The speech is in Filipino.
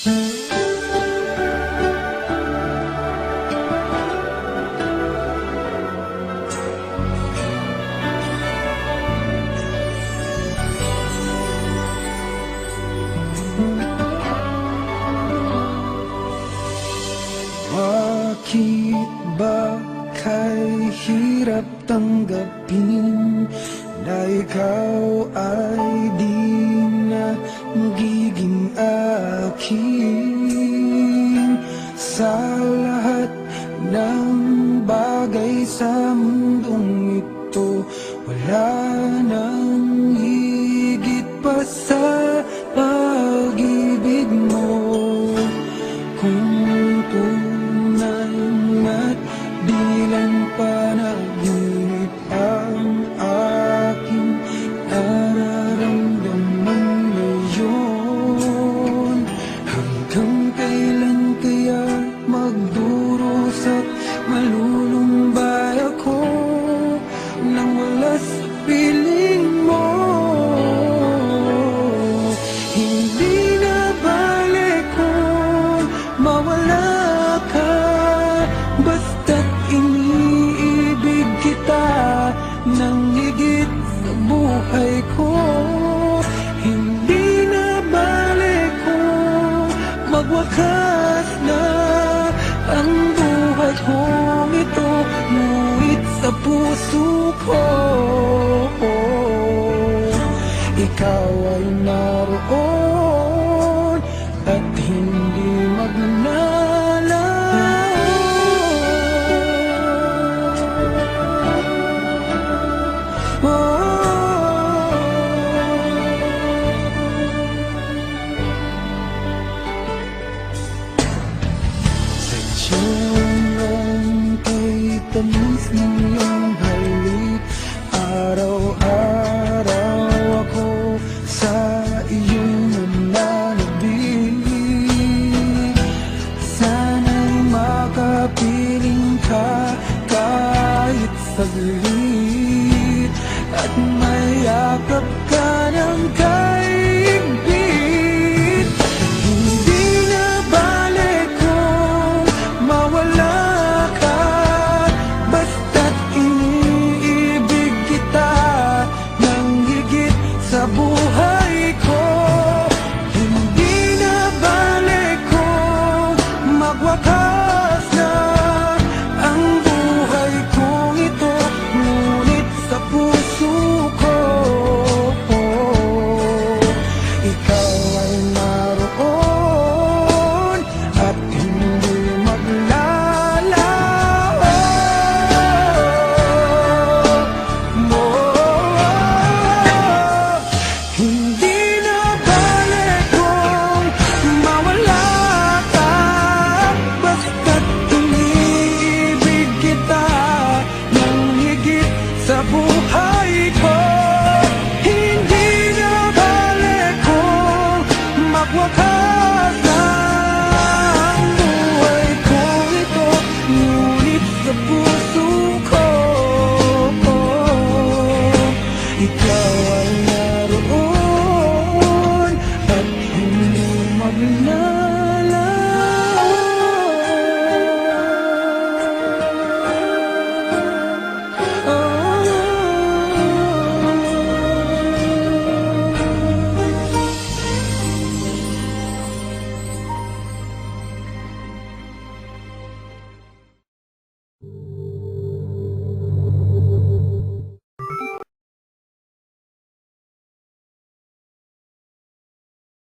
Bakit ba kay hirap tanggapin na ikaw ay di na magiging akin? Sa lahat ng bagay sa mundong ito, wala nang higit pa sa pag-ibig mo. Kung tunay at di lang panaginip ang aking nararamdaman ngayon, hanggang kailan kaya magdurusa at malulumbay ako nang wala sa piling mo? Hindi na balik kung mawala ka, basta't iniibig kita nang higit sa buhay ko. Hindi na balik kung magwakas na ang buhay kong ito, ngunit sa puso ko ikaw ay naroon at hindi magnalaw. Sadyang kay tamis ng iyong halik, araw-araw ako sa iyong nananabik. Sana'y makapiling ka kahit saglit, at mayakap ka ng kaigpit. Hindi na balik kung mawala ka, basta't iniibig kita nang higit sa buhay ko. Hindi na balik kung magwakas na ang buhay kong ito, ngunit sa puso ko ikaw ay naroon at hindi maglalaho mo. Hindi na balik kung mawala ka, basta't iniibig kita nang higit sa buhay ko. Hindi na balik kung magwakas